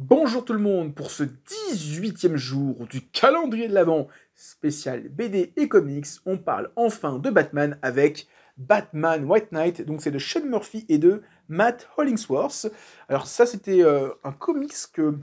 Bonjour tout le monde pour ce 18e jour du calendrier de l'Avent spécial BD et comics. On parle enfin de Batman avec Batman White Knight, donc c'est de Sean Murphy et de Matt Hollingsworth. Alors ça c'était un comics que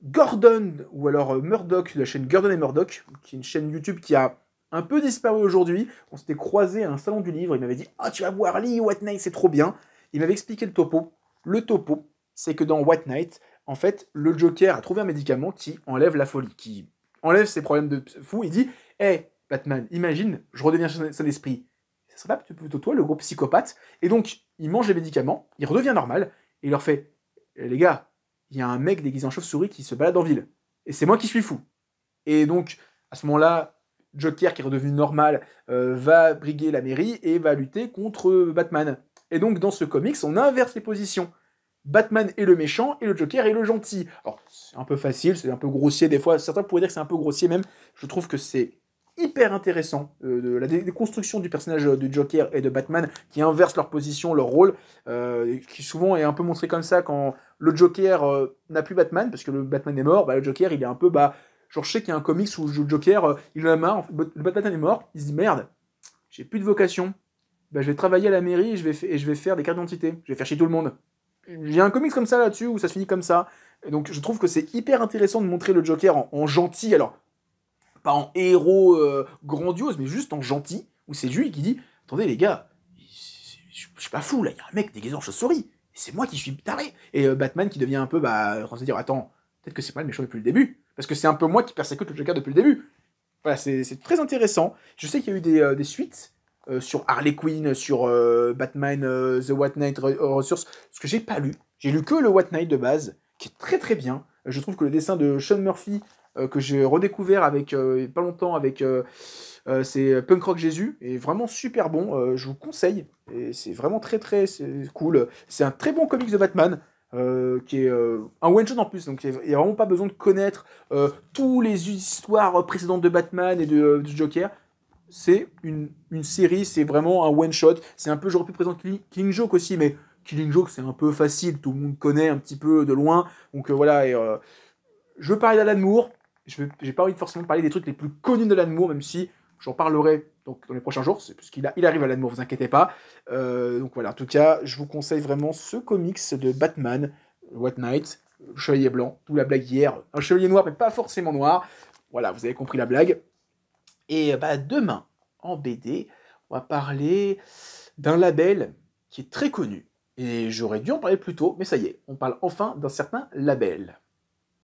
Gordon, ou alors Murdoch, de la chaîne Gordon et Murdoch, qui est une chaîne YouTube qui a un peu disparu aujourd'hui. On s'était croisé à un salon du livre, il m'avait dit « Ah, tu vas voir, lis White Knight, c'est trop bien !» Il m'avait expliqué le topo. Le topo, c'est que dans White Knight, en fait, le Joker a trouvé un médicament qui enlève la folie, qui enlève ses problèmes de fou. Il dit « Hey, Batman, imagine, je redeviens son esprit. Ça serait pas plutôt toi, le gros psychopathe ?» Et donc, il mange les médicaments, il redevient normal, et il leur fait Les gars, il y a un mec déguisé en chauve-souris qui se balade en ville. Et c'est moi qui suis fou. » Et donc, à ce moment-là, Joker, qui est redevenu normal, va briguer la mairie et va lutter contre Batman. Et donc, dans ce comics, on inverse les positions. Batman est le méchant et le Joker est le gentil. Alors, c'est un peu facile, c'est un peu grossier des fois. Certains pourraient dire que c'est un peu grossier même. Je trouve que c'est hyper intéressant, de la déconstruction du personnage du Joker et de Batman, qui inversent leur position, leur rôle, qui souvent est un peu montré comme ça quand le Joker n'a plus Batman, parce que le Batman est mort, le Joker il est un peu, genre je sais qu'il y a un comics où le Joker, il en a marre, le Batman est mort, il se dit merde, j'ai plus de vocation, je vais travailler à la mairie et je vais faire des cartes d'identité, je vais faire chier tout le monde. Il y a un comics comme ça là-dessus, où ça se finit comme ça, et donc je trouve que c'est hyper intéressant de montrer le Joker en gentil, alors pas en héros grandiose, mais juste en gentil, où c'est lui qui dit attendez les gars, je suis pas fou là, il y a un mec déguisé en chauve-souris, c'est moi qui suis taré. Et Batman qui devient un peu, on se dire attends, peut-être que c'est pas le méchant depuis le début, parce que c'est un peu moi qui persécute le Joker depuis le début. Voilà, c'est très intéressant. Je sais qu'il y a eu des suites sur Harley Quinn, sur Batman, The White Knight Resource, ce que j'ai pas lu. J'ai lu que le White Knight de base, qui est très très bien. Je trouve que le dessin de Sean Murphy, que j'ai redécouvert avec pas longtemps avec c'est Punk Rock Jésus, est vraiment super bon. Je vous conseille. Et c'est vraiment très très cool. C'est un très bon comics de Batman. Qui est un one-shot en plus, donc il n'y a vraiment pas besoin de connaître tous les histoires précédentes de Batman et du Joker. C'est une série, c'est vraiment un one-shot. C'est un peu, j'aurais pu présenter Killing Joke aussi, mais Killing Joke c'est un peu facile, tout le monde connaît un petit peu de loin. Donc voilà, et je veux parler d'Alan Moore. J'ai pas envie de forcément parler des trucs les plus connus d'Alan Moore, même si j'en parlerai donc, dans les prochains jours, il arrive Alan Moore, vous inquiétez pas. Donc voilà, en tout cas, je vous conseille vraiment ce comics de Batman, White Knight, le Chevalier Blanc, d'où la blague hier, un Chevalier Noir, mais pas forcément noir. Voilà, vous avez compris la blague. Et demain, en BD, on va parler d'un label qui est très connu. Et j'aurais dû en parler plus tôt, mais ça y est, on parle enfin d'un certain label.